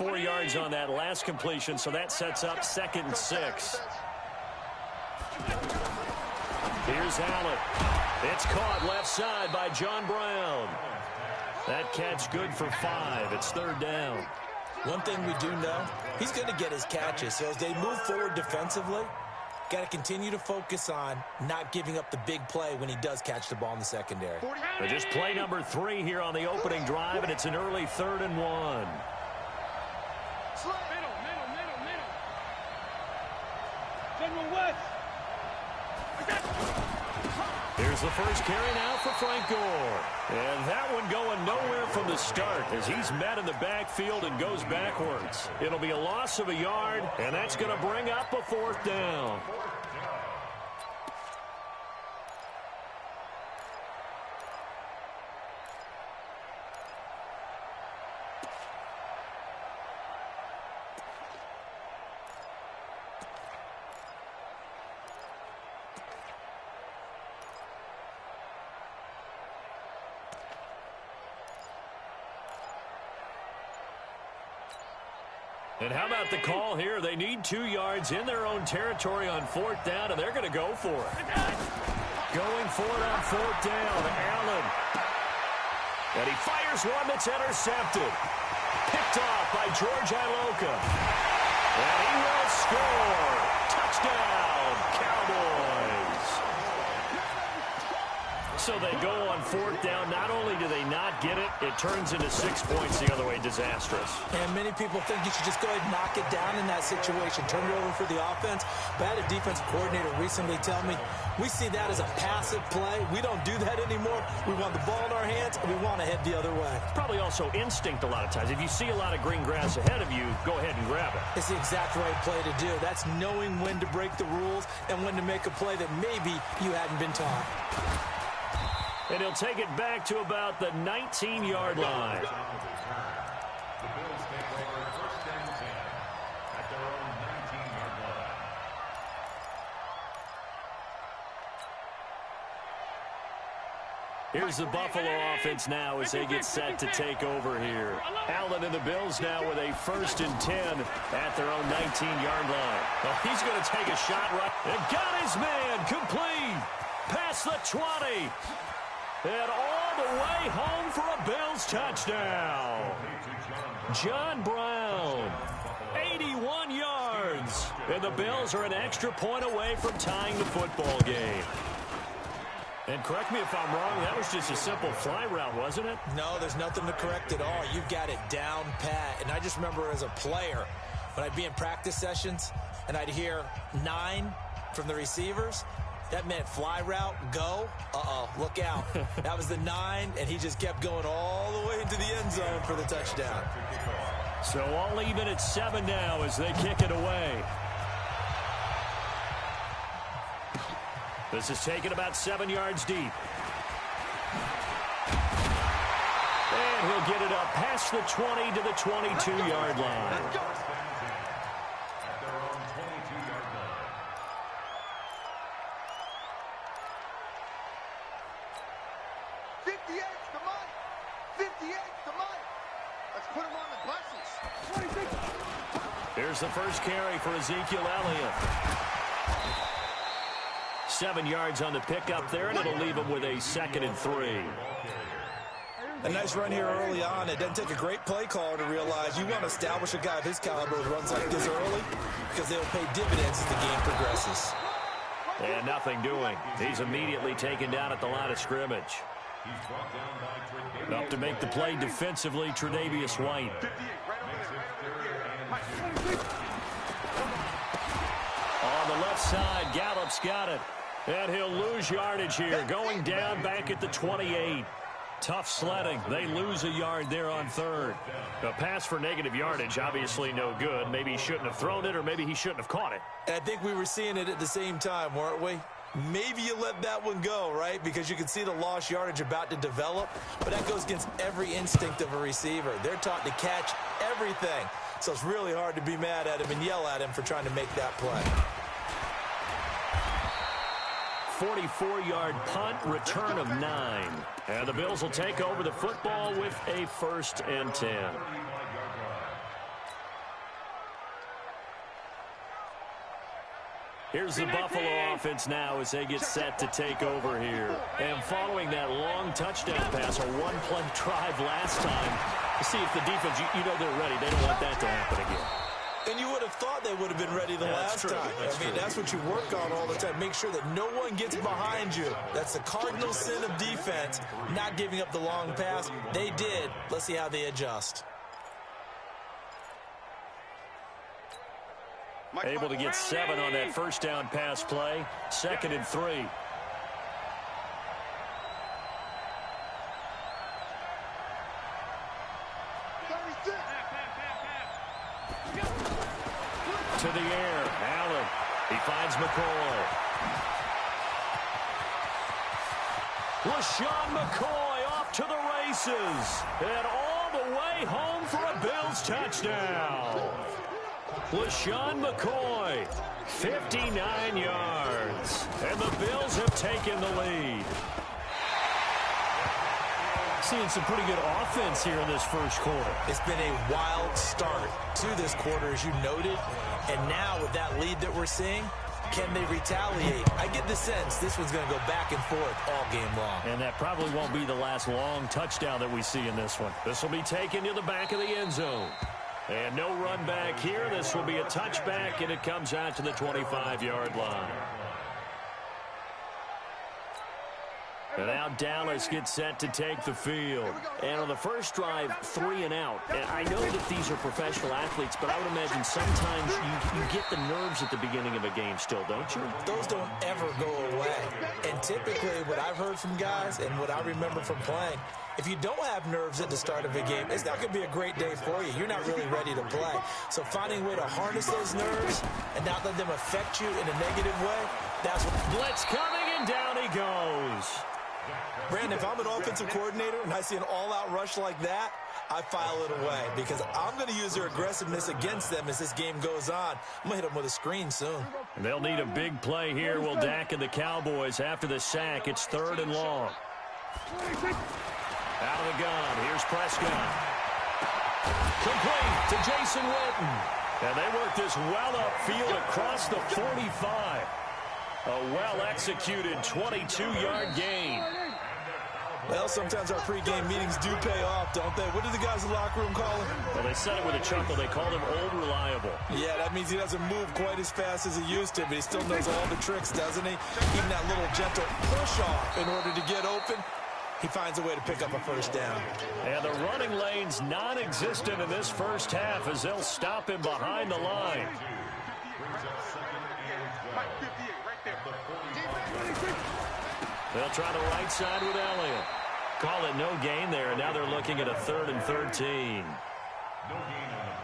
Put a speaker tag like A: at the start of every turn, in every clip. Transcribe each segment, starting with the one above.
A: 4 yards on that last completion, so that sets up 2nd and 6. Here's Allen. It's caught left side by John Brown. That catch good for 5. It's 3rd down.
B: One thing we do know, he's going to get his catches. So as they move forward defensively, got to continue to focus on not giving up the big play when he does catch the ball in the secondary.
A: But just play number 3 here on the opening drive, and it's an early 3rd and 1. Here's the first carry now for Frank Gore. And that one going nowhere from the start as he's met in the backfield and goes backwards. It'll be a loss of a yard, and that's going to bring up a 4th down. And how about the call here? They need 2 yards in their own territory on 4th down, and they're going to go for it. Going for it on 4th down, Allen. And he fires one that's intercepted. Picked off by George Iloka. And he will score. Touchdown, Cowboys. So they go on 4th down. Not only do they not get it, it turns into 6 points the other way. Disastrous.
B: And many people think you should just go ahead and knock it down in that situation. Turn it over for the offense. But I had a defensive coordinator recently tell me, we see that as a passive play. We don't do that anymore. We want the ball in our hands, and we want to head the other way.
A: Probably also instinct a lot of times. If you see a lot of green grass ahead of you, go ahead and grab it.
B: It's the exact right play to do. That's knowing when to break the rules and when to make a play that maybe you hadn't been taught.
A: And he'll take it back to about the 19-yard line. Here's the Buffalo offense now as they get set to take over here. Allen and the Bills now with a 1st and 10 at their own 19-yard line. Well, he's going to take a shot right. And got his man complete. Past the 20. And all the way home for a Bills touchdown. John Brown, 81 yards. And the Bills are an extra point away from tying the football game. And correct me if I'm wrong, that was just a simple fly route, wasn't it?
B: No, there's nothing to correct at all. You've got it down pat. And I just remember as a player, when I'd be in practice sessions and I'd hear 9 from the receivers, that meant fly route, go. Look out. That was the 9, and he just kept going all the way into the end zone for the touchdown.
A: So all even at 7 now as they kick it away. This is taken about 7 yards deep. And he'll get it up past the 20 to the 22-yard line. Here's the first carry for Ezekiel Elliott. 7 yards on the pickup there, and it'll leave him with a 2nd and 3.
B: A nice run here early on. It doesn't take a great play caller to realize you want to establish a guy of his caliber with runs like this early because they'll pay dividends as the game progresses.
A: And nothing doing. He's immediately taken down at the line of scrimmage. Up to make the play defensively, Tre'Davious White. On the left side, Gallup's got it. And he'll lose yardage here, going down back at the 28. Tough sledding. They lose a yard there on 3rd. A pass for negative yardage, obviously no good. Maybe he shouldn't have thrown it, or maybe he shouldn't have caught it.
B: And I think we were seeing it at the same time, weren't we? Maybe you let that one go, right? Because you can see the lost yardage about to develop. But that goes against every instinct of a receiver. They're taught to catch everything. So it's really hard to be mad at him and yell at him for trying to make that play.
A: 44-yard punt, return of 9. And the Bills will take over the football with a 1st and 10. Here's the Buffalo offense now as they get set to take over here. And following that long touchdown pass, a one-play drive last time, to see if the defense, you know they're ready. They don't want that to happen again.
B: And you would have thought they would have been ready the last time. That's what you work on all the time. Make sure that no one gets behind you. That's the cardinal sin of defense, not giving up the long pass. They did. Let's see how they adjust.
A: Able to get 7 on that first down pass play. 2nd and 3. To the air. Allen. He finds McCoy. LaShawn McCoy off to the races. And all the way home for a Bills touchdown. LaShawn McCoy, 59 yards. And the Bills have taken the lead. Seeing some pretty good offense here in this first quarter.
B: It's been a wild start to this quarter, as you noted. And now with that lead that we're seeing, can they retaliate? I get the sense this one's going to go back and forth all game long.
A: And that probably won't be the last long touchdown that we see in this one. This will be taken to the back of the end zone. And no run back here. This will be a touchback, and it comes out to the 25-yard line. And now Dallas gets set to take the field. And on the first drive, 3 and out. And I know that these are professional athletes, but I would imagine sometimes you get the nerves at the beginning of a game still, don't you?
B: Those don't ever go away. And typically what I've heard from guys and what I remember from playing, if you don't have nerves at the start of a game, it's not going to be a great day for you. You're not really ready to play. So finding a way to harness those nerves and not let them affect you in a negative way, that's what...
A: Blitz coming, and down he goes.
B: Brandon, if I'm an offensive coordinator and I see an all-out rush like that, I file it away because I'm going to use their aggressiveness against them as this game goes on. I'm going to hit them with a screen soon.
A: And they'll need a big play here. Will Dak and the Cowboys after the sack. It's 3rd and long. Out of the gun. Here's Prescott. Complete to Jason Witten. And they work this well upfield across the 45. A well-executed 22-yard gain.
B: Well, sometimes our pregame meetings do pay off, don't they? What do the guys in the locker room call him?
A: Well, they said it with a chuckle. They called him Old Reliable.
B: Yeah, that means he doesn't move quite as fast as he used to, but he still knows all the tricks, doesn't he? Even that little gentle push-off in order to get open, he finds a way to pick up a first down.
A: And the running lane's non-existent in this first half as they'll stop him behind the line. They'll try the right side with Elliott. Call it no gain there, and now they're looking at a 3rd and 13.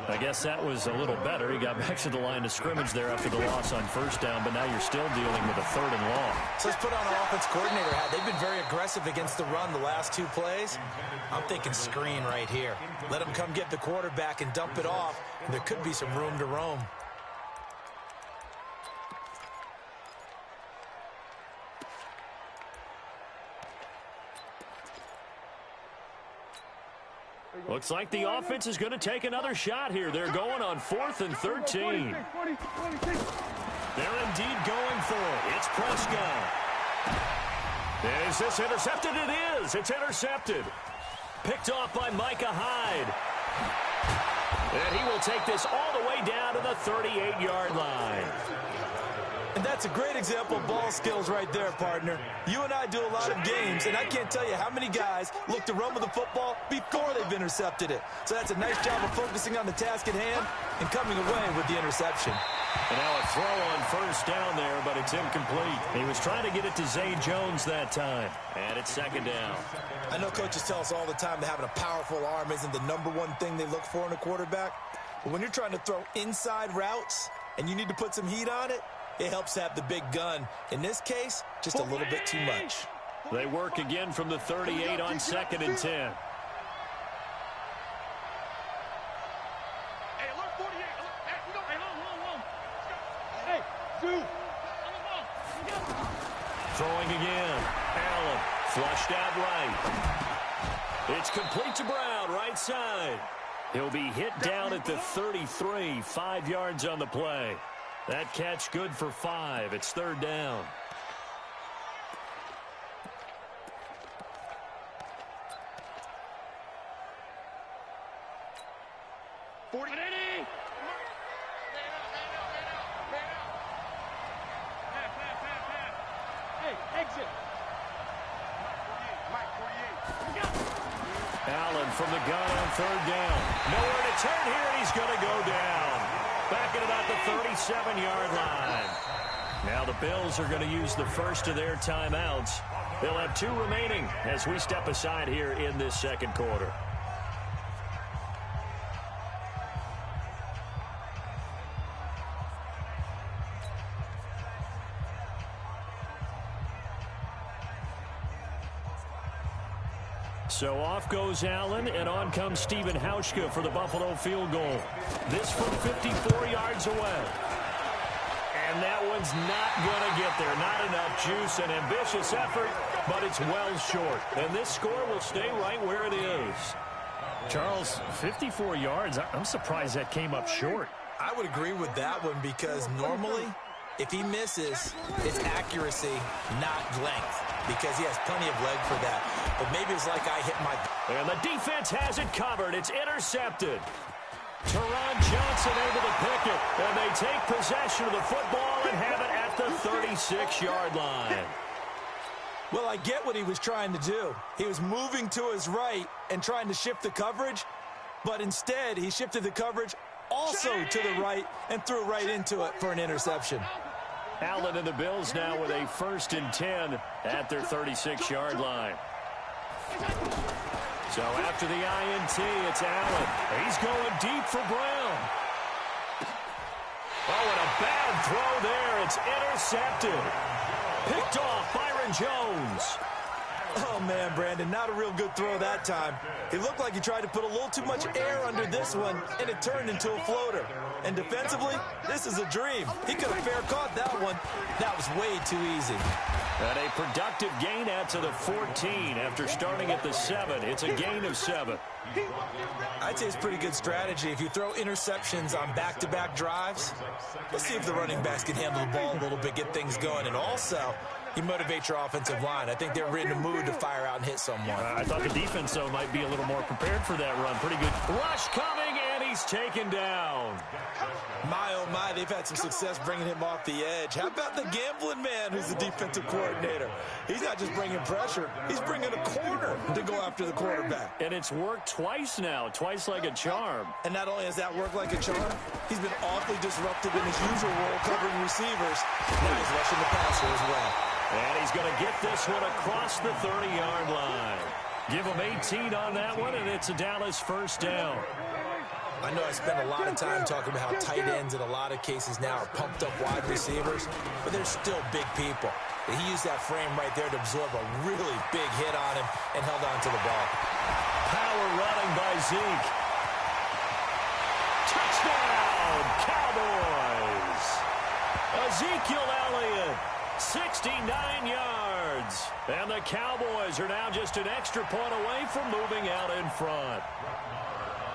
A: I guess that was a little better. He got back to the line of scrimmage there after the loss on first down, but now you're still dealing with a 3rd and long.
B: So let's put on our offense coordinator hat. They've been very aggressive against the run the last 2 plays. I'm thinking screen right here. Let them come get the quarterback and dump it off, and there could be some room to roam.
A: Looks like the offense is going to take another shot here. They're going on 4th and 13. They're indeed going for it. It's Prescott. Is this intercepted? It is. It's intercepted. Picked off by Micah Hyde. And he will take this all the way down to the 38-yard line.
B: And that's a great example of ball skills right there, partner. You and I do a lot of games, and I can't tell you how many guys look to run with the football before they've intercepted it. So that's a nice job of focusing on the task at hand and coming away with the interception.
A: And now a throw on first down there, but it's incomplete. He was trying to get it to Zay Jones that time. And it's 2nd down.
B: I know coaches tell us all the time that having a powerful arm isn't the #1 thing they look for in a quarterback. But when you're trying to throw inside routes and you need to put some heat on it, it helps have the big gun. In this case, just a little bit too much.
A: They work again from the 38 on 2nd and 10. Throwing again. Allen flushed out right. It's complete to Brown, right side. He'll be hit down at the 33, 5 yards on the play. That catch good for 5. It's third down. Allen from the gun on third down. Nowhere to turn here, and he's going to go down. Back at about the 37-yard line. Now the Bills are going to use the first of their timeouts. They'll have 2 remaining as we step aside here in this second quarter. So off goes Allen, and on comes Stephen Hauschka for the Buffalo field goal. This from 54 yards away. And that one's not going to get there. Not enough juice, an ambitious effort, but it's well short. And this score will stay right where it is.
C: Charles, 54 yards, I'm surprised that came up short.
B: I would agree with that one because normally, if he misses, it's accuracy, not length, because he has plenty of leg for that. But maybe it's like I hit my...
A: And the defense has it covered. It's intercepted. Teron Johnson able to pick it. And they take possession of the football and have it at the 36-yard line.
B: Well, I get what he was trying to do. He was moving to his right and trying to shift the coverage, but instead he shifted the coverage also to the right and threw right into it for an interception.
A: Allen and the Bills now with a 1st and 10 at their 36-yard line. So after the INT, it's Allen. He's going deep for Brown. Oh, and a bad throw there. It's intercepted. Picked off Byron Jones.
B: Oh, man, Brandon, not a real good throw that time. It looked like he tried to put a little too much air under this one, and it turned into a floater. And defensively, this is a dream. He could have fair caught that one. That was way too easy.
A: And a productive gain out to the 14 after starting at the 7. It's a gain of 7.
B: I'd say it's pretty good strategy. If you throw interceptions on back-to-back drives, let's see if the running backs can handle the ball a little bit, get things going. And also, you motivate your offensive line. I think they're in the mood to fire out and hit someone.
C: I thought the defense, though, might be a little more prepared for that run. Pretty good
A: rush coming, and he's taken down.
B: My, oh, my, they've had some success bringing him off the edge. How about the gambling man who's the defensive coordinator? He's not just bringing pressure. He's bringing a corner to go after the quarterback.
A: And it's worked twice now, twice like a charm.
B: And not only has that worked like a charm, he's been awfully disruptive in his usual role covering receivers. Now he's rushing the passer as well.
A: And he's going to get this one across the 30-yard line. Give him 18 on that one, and it's a Dallas 1st down.
B: I know I spent a lot of time talking about how tight ends in a lot of cases now are pumped up wide receivers, but they're still big people. And he used that frame right there to absorb a really big hit on him and held on to the ball.
A: Power running by Zeke. Touchdown, Cowboys. Ezekiel Elliott, 69 yards. And the Cowboys are now just an extra point away from moving out in front.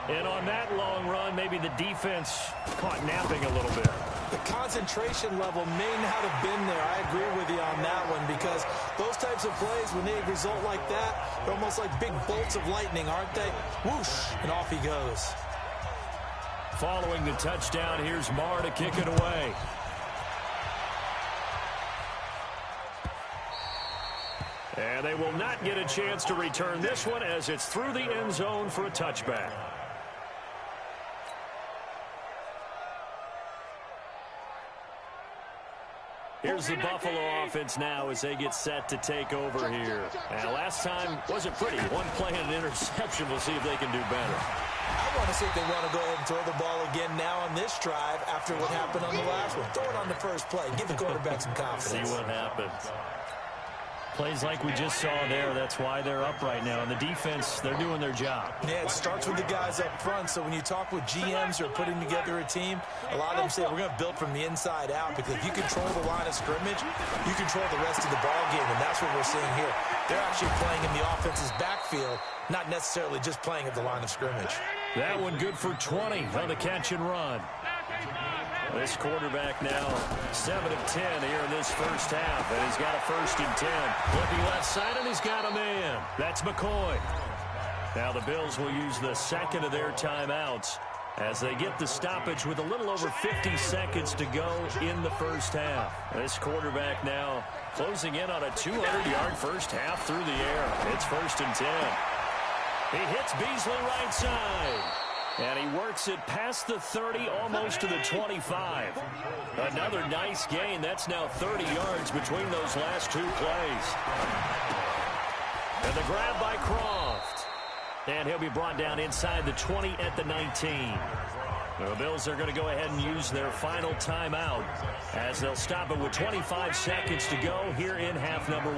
A: And on that long run, maybe the defense caught napping a little bit.
B: The concentration level may not have been there. I agree with you on that one because those types of plays, when they result like that, they're almost like big bolts of lightning, aren't they? Whoosh, and off he goes.
A: Following the touchdown, here's Marr to kick it away. And they will not get a chance to return this one as it's through the end zone for a touchback. Here's the Buffalo offense now as they get set to take over here. Now, last time wasn't pretty. One play and an interception. We'll see if they can do better.
B: I want to see if they want to go ahead and throw the ball again now on this drive after what happened on the last one. Throw it on the first play. Give the quarterback some confidence.
A: See what happens.
C: Plays like we just saw there, that's why they're up right now. And the defense, they're doing their job.
B: Yeah, it starts with the guys up front. So when you talk with GMs who are putting together a team, a lot of them say we're going to build from the inside out because if you control the line of scrimmage, you control the rest of the ball game, and that's what we're seeing here. They're actually playing in the offense's backfield, not necessarily just playing at the line of scrimmage.
A: That one good for 20 on the catch and run. This quarterback now 7 of 10 here in this first half, and he's got a 1st and 10. Looking left side, and he's got a man. That's McCoy. Now the Bills will use the second of their timeouts as they get the stoppage with a little over 50 seconds to go in the first half. This quarterback now closing in on a 200-yard first half through the air. It's 1st and 10. He hits Beasley right side. And he works it past the 30, almost to the 25. Another nice gain. That's now 30 yards between those last 2 plays. And the grab by Croft. And he'll be brought down inside the 20 at the 19. The Bills are going to go ahead and use their final timeout as they'll stop it with 25 seconds to go here in half number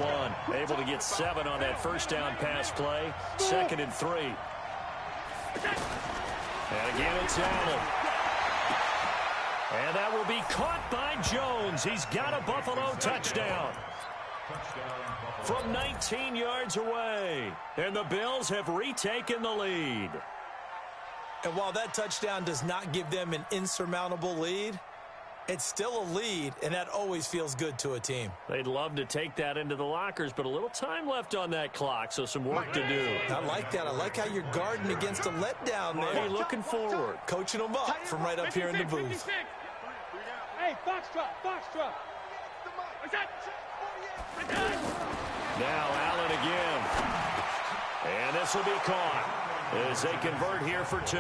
A: 1. Able to get 7 on that first down pass play. 2nd and 3. And again, it's Allen. And that will be caught by Jones. He's got a Buffalo touchdown from 19 yards away. And the Bills have retaken the lead.
B: And while that touchdown does not give them an insurmountable lead, it's still a lead, and that always feels good to a team.
A: They'd love to take that into the lockers, but a little time left on that clock, so some work to do.
B: I like that. I like how you're guarding against a letdown there.
A: Hey, looking forward.
B: Coaching them up from right up here in the booth.
D: Hey, box drop.
A: Now Allen again. And this will be caught as they convert here for 2.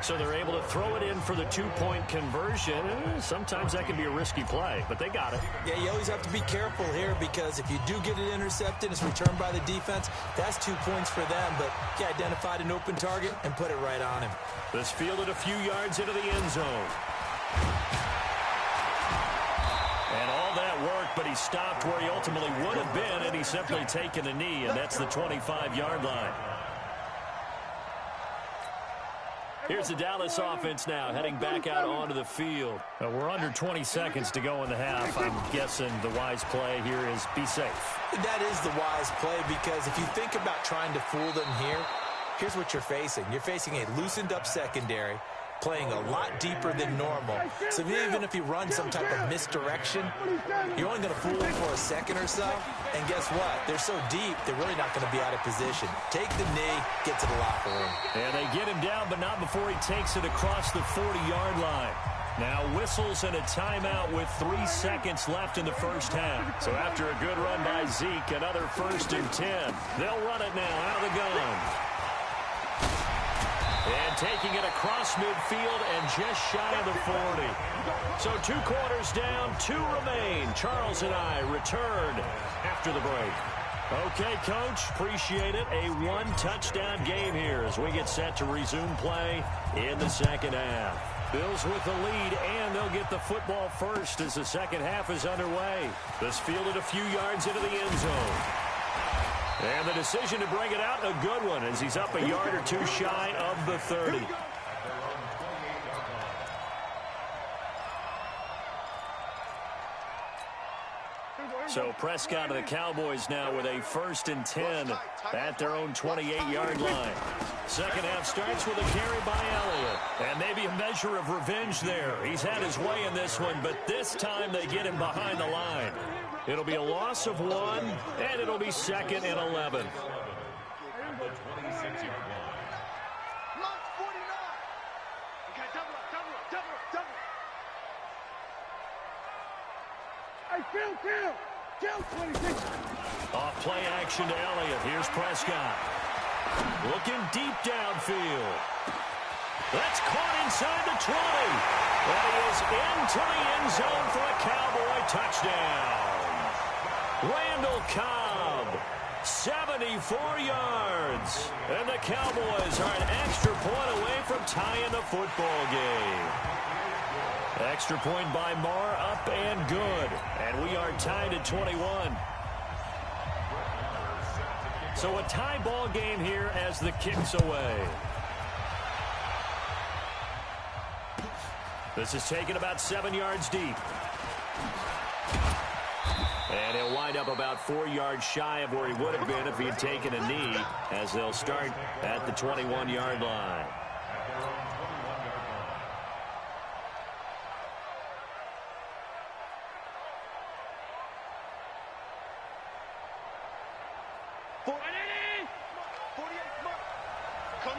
A: So they're able to throw it in for the 2-point conversion. Sometimes that can be a risky play, but they got it.
B: Yeah, you always have to be careful here because if you do get it intercepted, it's returned by the defense, that's 2 points for them. But you identified an open target and put it right on him.
A: This fielded a few yards into the end zone. And all that work, but he stopped where he ultimately would have been, and he's simply taken a knee, and that's the 25-yard line. Here's the Dallas offense now, heading back out onto the field. We're under 20 seconds to go in the half. I'm guessing the wise play here is be safe.
B: That is the wise play because if you think about trying to fool them here, here's what you're facing. You're facing a loosened-up secondary, playing a lot deeper than normal. So even if you run some type of misdirection, you're only going to fool them for a second or so. And guess what? They're so deep, they're really not going to be out of position. Take the knee, get to the locker room.
A: And they get him down, but not before he takes it across the 40-yard line. Now whistles and a timeout with 3 seconds left in the first half. So after a good run by Zeke, another 1st and 10. They'll run it now out of the gun. And taking it across midfield and just shy of the 40. So 2 quarters down, 2 remain. Charles and I return after the break. Okay, Coach, appreciate it. A 1-touchdown game here as we get set to resume play in the second half. Bills with the lead, and they'll get the football first as the second half is underway. This fielded a few yards into the end zone. And the decision to bring it out, a good one, as he's up a yard or 2 shy of the 30. So Prescott and the Cowboys now with a 1st and 10 at their own 28-yard line. Second half starts with a carry by Elliott. And maybe a measure of revenge there. He's had his way in this one, but this time they get him behind the line. It'll be a loss of 1, and it'll be 2nd and 11. Off play action to Elliott. Here's Prescott. Looking deep downfield. That's caught inside the 20. That is into the end zone for a Cowboy touchdown. Randall Cobb, 74 yards. And the Cowboys are an extra point away from tying the football game. Extra point by Marr, up and good. And we are tied at 21. So a tie ball game here as the kick's away. This is taken about 7 yards deep. And he'll wind up about 4 yards shy of where he would have been if he had taken a knee, as they'll start at the 21-yard line.
D: Coming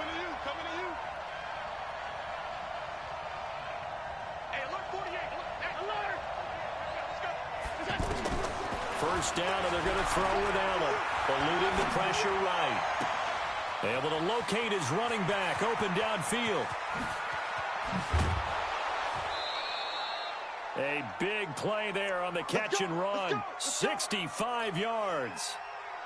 D: to you, coming to you. Hey, alert 48. Alert. Let's go.
A: First down, and they're going to throw with Allen. Eluding the pressure right. Able to locate his running back. Open downfield. A big play there on the catch and run. 65 yards.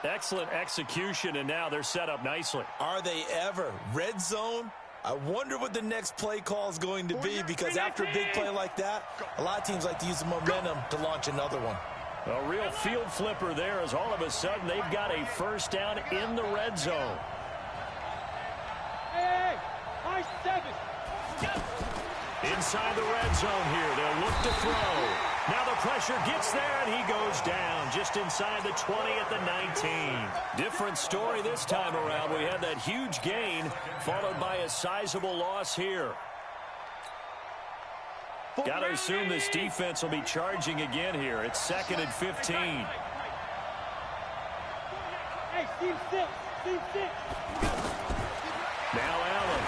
A: Excellent execution, and now they're set up nicely.
B: Are they ever? Red zone? I wonder what the next play call is going to be, because after a big play like that, a lot of teams like to use the momentum to launch another one.
A: A real field flipper there, as all of a sudden they've got a first down in the red zone.
D: Hey, high 7.
A: Inside the red zone here, they'll look to throw. Now the pressure gets there, and he goes down just inside the 20 at the 19. Different story this time around. We had that huge gain, followed by a sizable loss here. Got to assume this defense will be charging again here. It's 2nd and 15.
D: Hey, team 6.
A: Now Allen.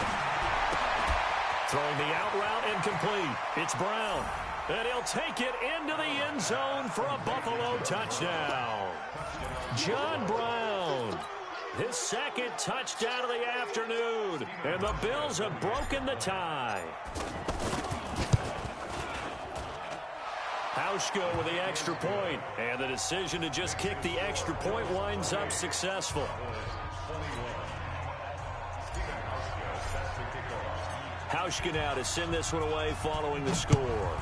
A: Throwing the out route incomplete. It's Brown. And he'll take it into the end zone for a Buffalo touchdown. John Brown. His second touchdown of the afternoon. And the Bills have broken the tie. Hauschka with the extra point. And the decision to just kick the extra point winds up successful. Hauschka now to send this one away following the score.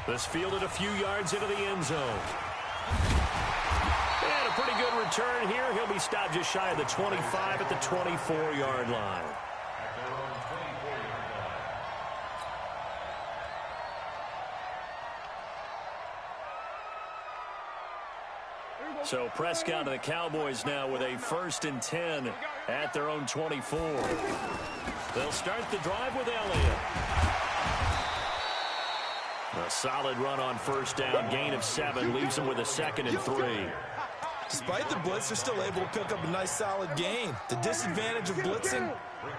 A: This fielded a few yards into the end zone. And a pretty good return here. He'll be stopped just shy of the 25 at the 24-yard line. So Prescott and the Cowboys now with a 1st and 10 at their own 24. They'll start the drive with Elliott. A solid run on first down. Gain of 7 leaves them with a 2nd and 3.
B: Despite the blitz, they're still able to pick up a nice solid gain. The disadvantage of blitzing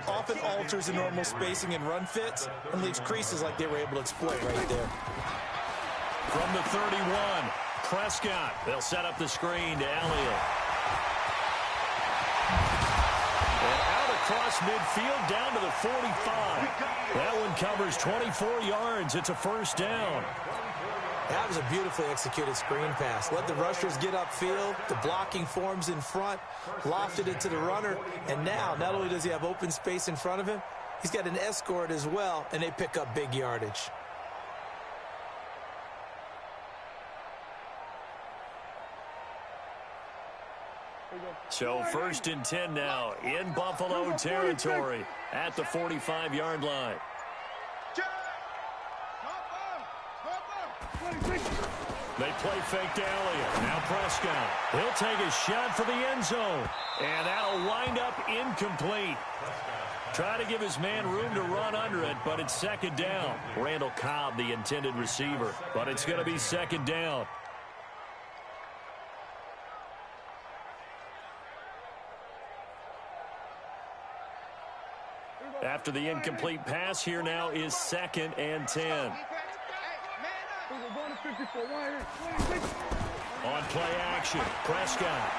B: often alters the normal spacing and run fits and leaves creases like they were able to exploit right there.
A: From the 31, Prescott. They'll set up the screen to Elliott. And out across midfield down to the 45. That one covers 24 yards. It's a first down.
B: That was a beautifully executed screen pass. Let the rushers get upfield. The blocking forms in front. Lofted it to the runner. And now, not only does he have open space in front of him, he's got an escort as well, and they pick up big yardage.
A: So 1st and 10 now in Buffalo territory at the 45-yard line. They play fake to Elliott. Now Prescott. He'll take a shot for the end zone. And that'll wind up incomplete. Try to give his man room to run under it, but it's 2nd down. Randall Cobb, the intended receiver. But it's going to be 2nd down. After the incomplete pass, here now is 2nd and 10. On play action, Prescott.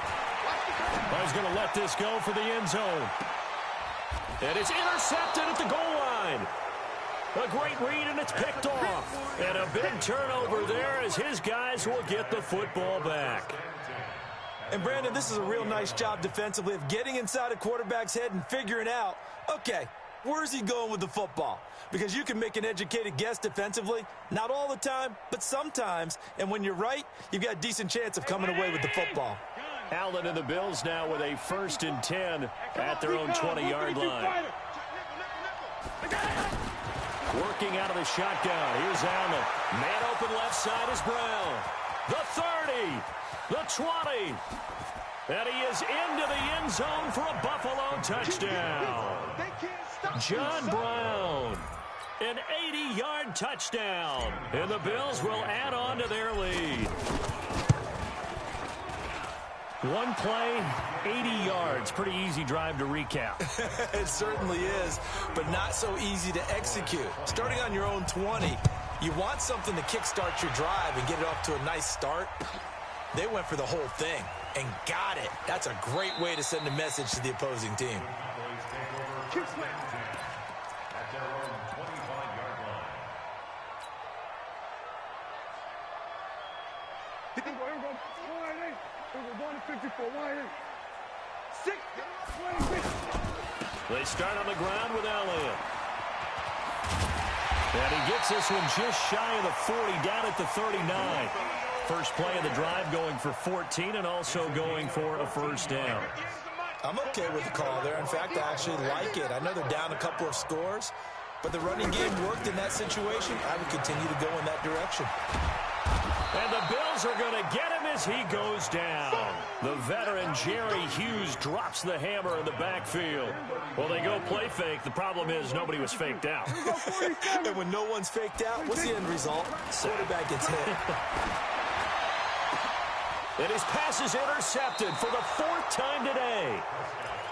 A: He's going to let this go for the end zone. And it's intercepted at the goal line. A great read, and it's picked off. And a big turnover there as his guys will get the football back.
B: And, Brandon, this is a real nice job defensively of getting inside a quarterback's head and figuring out, okay, where's he going with the football? Because you can make an educated guess defensively, not all the time, but sometimes. And when you're right, you've got a decent chance of coming away with the football.
A: Allen and the Bills now with a 1st and 10 at their own 20-yard line. Working out of the shotgun. Here's Allen. Man open left side is Brown. The 30. The 20. And he is into the end zone for a Buffalo touchdown. John Brown. An 80-yard touchdown. And the Bills will add on to their lead.
C: One play, 80 yards. Pretty easy drive to recap.
B: It certainly is, but not so easy to execute. Starting on your own 20, you want something to kickstart your drive and get it off to a nice start. They went for the whole thing and got it. That's a great way to send a message to the opposing team.
A: They start on the ground with Elliott. And he gets this one just shy of the 40, down at the 39. First play of the drive going for 14 and also going for a first down.
B: I'm okay with the call there. In fact, I actually like it. I know they're down a couple of scores, but the running game worked in that situation. I would continue to go in that direction.
A: And the Bills are going to get him as he goes down. The veteran Jerry Hughes drops the hammer in the backfield. Well, they go play fake. The problem is nobody was faked out.
B: And when no one's faked out, what's the end result? Quarterback gets hit.
A: And his pass is intercepted for the 4th time today.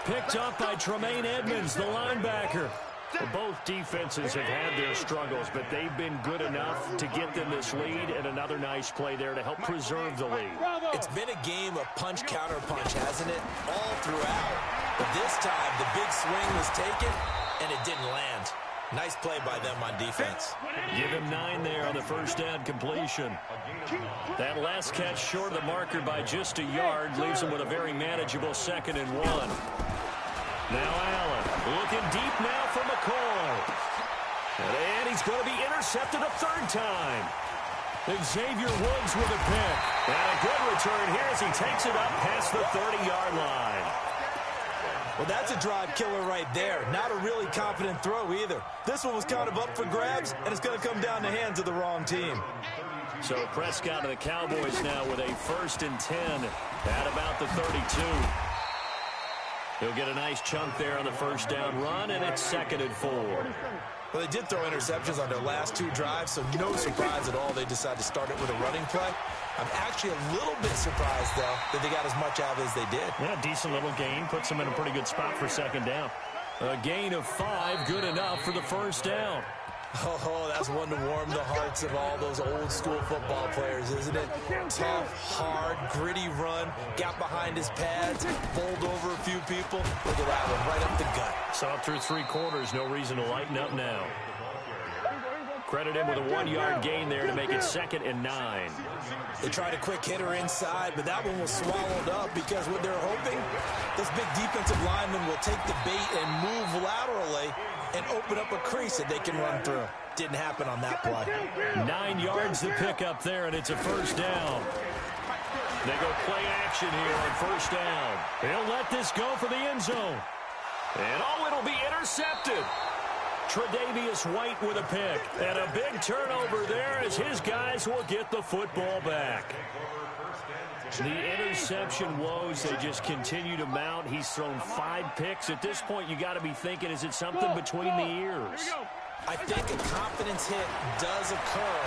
A: Picked up by Tremaine Edmonds, the linebacker. Well, both defenses have had their struggles, but they've been good enough to get them this lead, and another nice play there to help preserve the lead.
B: It's been a game of punch-counter-punch, hasn't it? All throughout. But this time, the big swing was taken, and it didn't land. Nice play by them on defense.
A: Give him 9 there on the first down completion. That last catch short of the marker by just a yard leaves him with a very manageable 2nd and 1. Now Allen looking deep now for McCoy. And he's going to be intercepted a 3rd time. Xavier Woods with a pick. And a good return here as he takes it up past the 30-yard line.
B: Well, that's a drive killer right there. Not a really confident throw either. This one was kind of up for grabs, and it's going to come down the hands of the wrong team.
A: So Prescott and the Cowboys now with a 1st and 10 at about the 32. He'll get a nice chunk there on the first down run, and it's 2nd and 4.
B: Well, they did throw interceptions on their last 2 drives, so no surprise at all they decided to start it with a running play. I'm actually a little bit surprised, though, that they got as much out as they did.
C: Yeah, decent little gain. Puts them in a pretty good spot for 2nd down.
A: A gain of 5, good enough for the first down.
B: Oh, that's one to warm the hearts of all those old-school football players, isn't it? Tough, hard, gritty run, got behind his pads, bowled over a few people. Look at that one, right up the gut.
C: Saw it through 3 quarters, no reason to lighten up now.
A: Credit him with a 1-yard gain there to make it 2nd and 9.
B: They tried a quick hitter inside, but that one was swallowed up because what they're hoping, this big defensive lineman will take the bait and move laterally and open up a crease that they can run through. Didn't happen on that play.
A: 9 yards to pick up there, and it's a first down. They go play action here on first down. He'll let this go for the end zone. And it'll be intercepted. Tre'Davious White with a pick. And a big turnover there as his guys will get the football back. The interception woes, they just continue to mount. He's thrown 5 picks. At this point, you got to be thinking, is it something between the ears?
B: I think a confidence hit does occur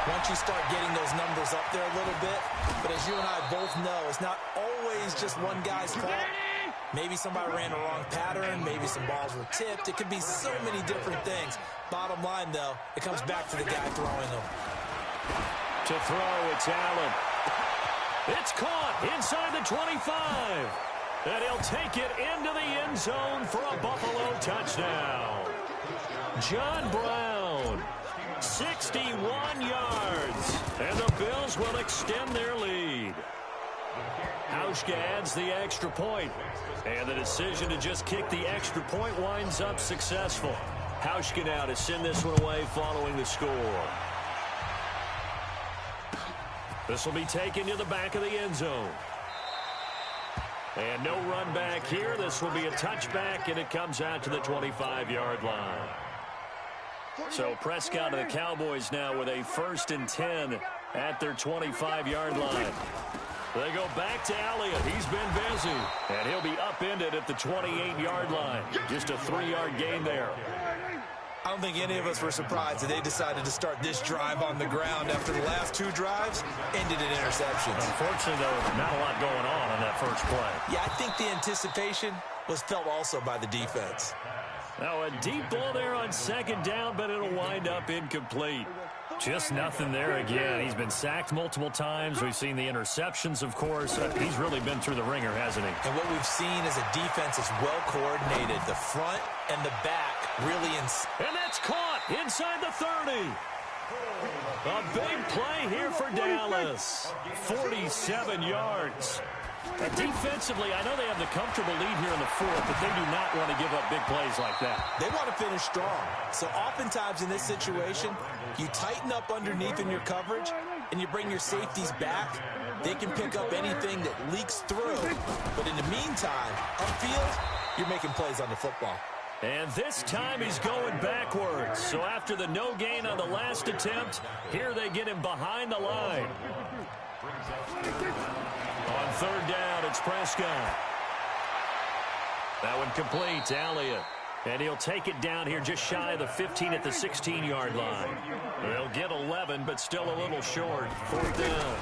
B: once you start getting those numbers up there a little bit. But as you and I both know, it's not always just one guy's fault. Maybe somebody ran the wrong pattern. Maybe some balls were tipped. It could be so many different things. Bottom line, though, it comes back to the guy throwing them.
A: To throw, it's Allen. It's caught inside the 25. And he'll take it into the end zone for a Buffalo touchdown. John Brown, 61 yards. And the Bills will extend their lead. Hauschka adds the extra point. And the decision to just kick the extra point winds up successful. Hauschka now to send this one away following the score. This will be taken to the back of the end zone. And no run back here. This will be a touchback, and it comes out to the 25-yard line. So Prescott and the Cowboys now with a 1st and 10 at their 25-yard line. They go back to Elliott. He's been busy. And he'll be upended at the 28-yard line. Just a 3-yard gain there.
B: I don't think any of us were surprised that they decided to start this drive on the ground after the last 2 drives ended in interceptions.
C: Unfortunately, though, not a lot going on that first play.
B: Yeah, I think the anticipation was felt also by the defense.
C: Now a deep ball there on second down, but it'll wind up incomplete. Just nothing there again. He's been sacked multiple times. We've seen the interceptions, of course. He's really been through the ringer, hasn't he?
B: And what we've seen is a defense that's well coordinated. The front and the back really
C: And that's caught inside the 30. A big play here for Dallas. 47 yards. And defensively, I know they have the comfortable lead here in the 4th, but they do not want to give up big plays like that.
B: They want to finish strong. So oftentimes in this situation, you tighten up underneath in your coverage, and you bring your safeties back. They can pick up anything that leaks through. But in the meantime, upfield, you're making plays on the football.
C: And this time he's going backwards. So after the no gain on the last attempt, here they get him behind the line. On third down, it's Prescott. That one complete to Elliott. And he'll take it down here just shy of the 15 at the 16-yard line. They'll get 11, but still a little short. 4th down.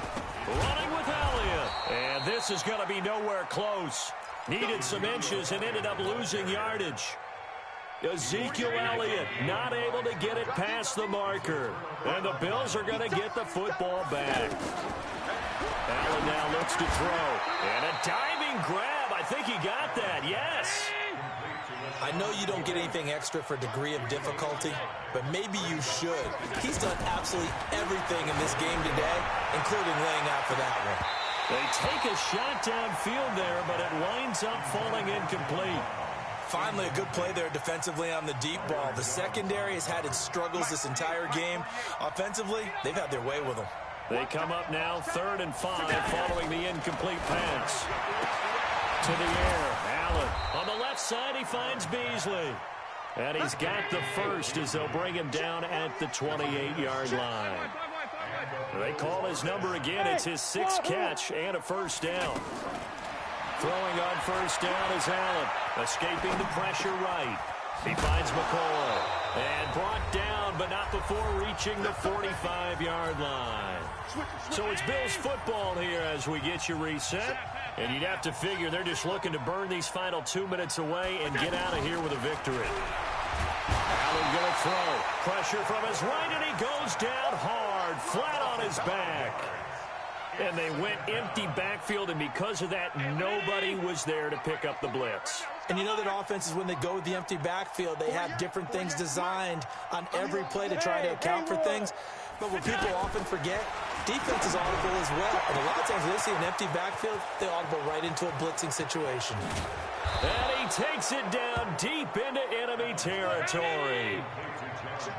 C: Running with Elliott. And this is going to be nowhere close. Needed some inches and ended up losing yardage. Ezekiel Elliott not able to get it past the marker. And the Bills are going to get the football back. Allen now looks to throw. And a diving grab. I think he got that. Yes.
B: I know you don't get anything extra for degree of difficulty, but maybe you should. He's done absolutely everything in this game today, including laying out for that one.
C: They take a shot downfield there, but it winds up falling incomplete.
B: Finally, a good play there defensively on the deep ball. The secondary has had its struggles this entire game. Offensively, they've had their way with them.
C: They come up now 3rd and 5 following the incomplete pass. To the air, Allen. On the left side, he finds Beasley. And he's got the first as they'll bring him down at the 28-yard line. They call his number again. It's his 6th catch and a first down. Throwing on first down is Allen. Escaping the pressure right. He finds McCoy. And brought down, but not before reaching the 45-yard line. So it's Bills football here as we get you reset. And you'd have to figure they're just looking to burn these final 2 minutes away and get out of here with a victory. Allen going to throw. Pressure from his right, and he goes down hard, flat on his back. And they went empty backfield, and because of that, nobody was there to pick up the blitz.
B: And you know that offenses, when they go with the empty backfield, they have different things designed on every play to try to account for things. But what people often forget, defense is audible as well. And a lot of times when they see an empty backfield, they audible right into a blitzing situation.
C: And he takes it down deep into enemy territory.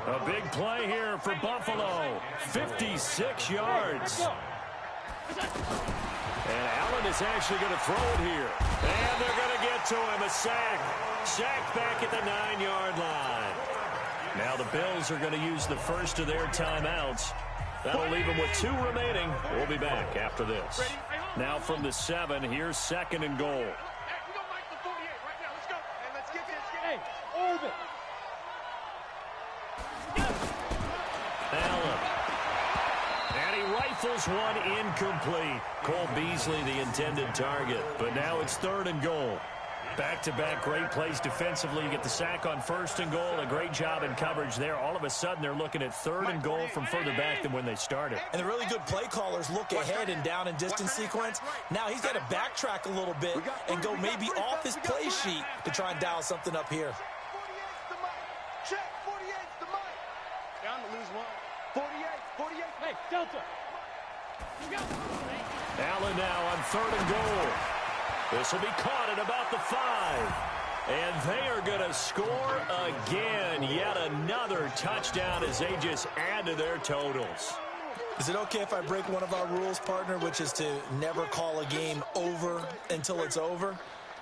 C: A big play here for Buffalo. 56 yards. And Allen is actually going to throw it here. And they're going to get to him. A sack. Sack back at the 9-yard line. Now the Bills are going to use the first of their timeouts. That'll leave them with 2 remaining. We'll be back after this. Now from the 7, here's 2nd and goal. Allen. And he rifles one incomplete. Cole Beasley the intended target. But now it's 3rd and goal. Back-to-back great plays defensively. You get the sack on 1st and goal. A great job in coverage there. All of a sudden, they're looking at 3rd and goal from further back than when they started.
B: And the really good play callers look ahead and down and distance sequence. Now he's got to backtrack a little bit and go maybe off his play sheet to try and dial something up here.
D: Check, 48's the mic. Down to lose 1. 48. Hey, Delta.
C: Allen now on 3rd and goal. This will be caught at about the 5. And they are going to score again. Yet another touchdown as they just add to their totals.
B: Is it okay if I break one of our rules, partner, which is to never call a game over until it's over?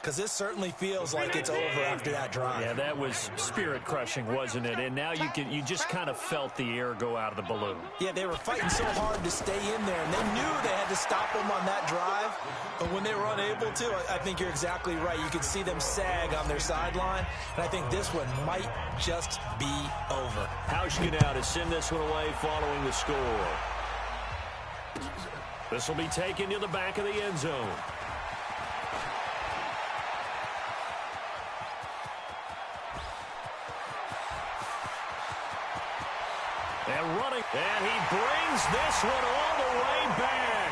B: because it certainly feels like it's over after that drive.
C: Yeah, that was spirit-crushing, wasn't it? And now you just kind of felt the air go out of the balloon.
B: Yeah, they were fighting so hard to stay in there, and they knew they had to stop them on that drive. But when they were unable to, I think you're exactly right. You could see them sag on their sideline, and I think this one might just be over.
C: Hauschka now to send this one away following the score. This will be taken to the back of the end zone. And running, and he brings this one all the way back.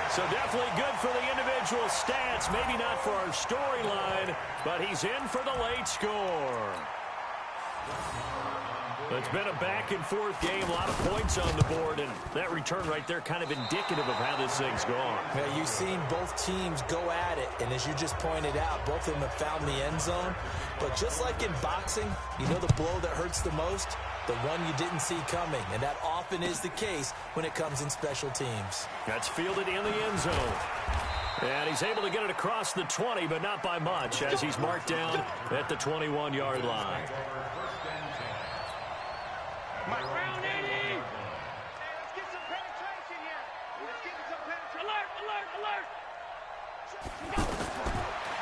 C: So definitely good for the individual stats. Maybe not for our storyline, but he's in for the late score. It's been a back-and-forth game, a lot of points on the board, and that return right there kind of indicative of how this thing's gone.
B: Yeah, you've seen both teams go at it, and as you just pointed out, both of them have found the end zone. But just like in boxing, you know the blow that hurts the most? The one you didn't see coming, and that often is the case when it comes in special teams.
C: That's fielded in the end zone. And he's able to get it across the 20, but not by much, as he's marked down at the 21-yard line.
D: Round 80. Hey, let's get some penetration here. Let's get some penetration. Alert.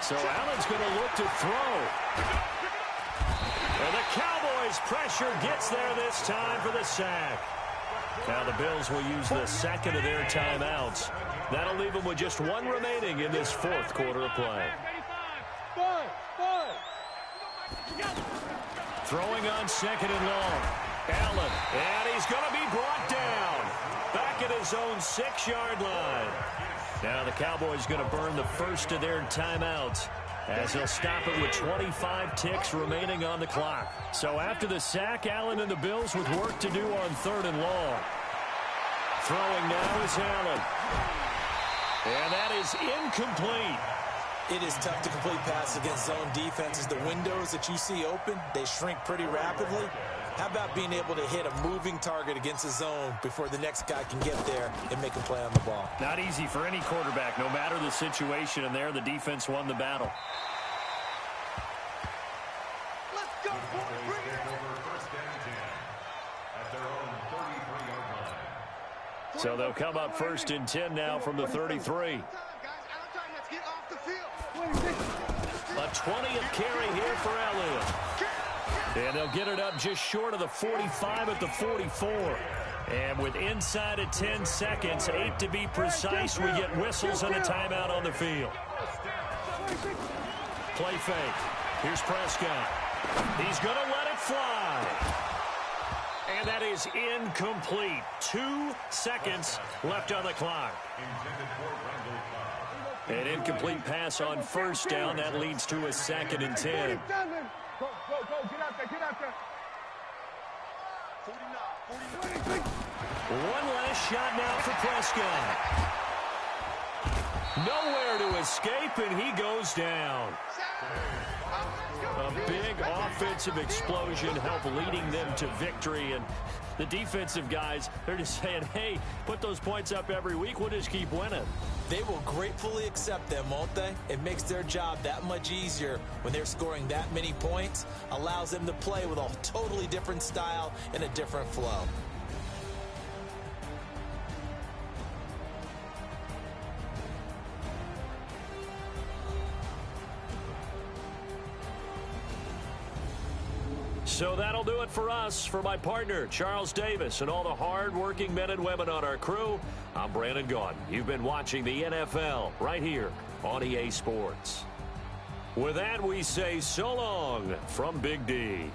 C: So Allen's going to look to throw. And the Cowboys' pressure gets there this time for the sack. Now the Bills will use the second of their timeouts. That'll leave them with just one remaining in this fourth quarter of play. Throwing on second and long. Allen, and he's going to be brought down. Back at his own 6-yard line. Now the Cowboys going to burn the first of their timeouts, as they'll stop it with 25 ticks remaining on the clock. So after the sack, Allen and the Bills with work to do on third and long. Throwing now is Allen. And that is incomplete.
B: It is tough to complete passes against zone defenses. The windows that you see open, they shrink pretty rapidly. How about being able to hit a moving target against a zone before the next guy can get there and make a play on the ball?
C: Not easy for any quarterback, no matter the situation, and there the defense won the battle.
D: Let's go, boys. Bring it in.
C: So they'll come up first and 10 now from the 33. A 20th carry here for Elliott. And they'll get it up just short of the 45 at the 44. And with inside of 10 seconds, 8 to be precise, we get whistles and a timeout on the field. Play fake. Here's Prescott. He's going to let it fly. And that is incomplete. 2 seconds left on the clock. An incomplete pass on first down. That leads to a 2nd and 10.
D: Go, get out there. 49.
C: One last shot now for Prescott. Nowhere to escape, and he goes down. A big offensive explosion helped leading them to victory, and the defensive guys, they're just saying, hey, put those points up every week, we'll just keep winning.
B: They will gratefully accept them, won't they? It makes their job that much easier when they're scoring that many points, allows them to play with a totally different style and a different flow.
C: So that'll do it for us. For my partner, Charles Davis, and all the hard-working men and women on our crew, I'm Brandon Gaudin. You've been watching the NFL right here on EA Sports. With that, we say so long from Big D.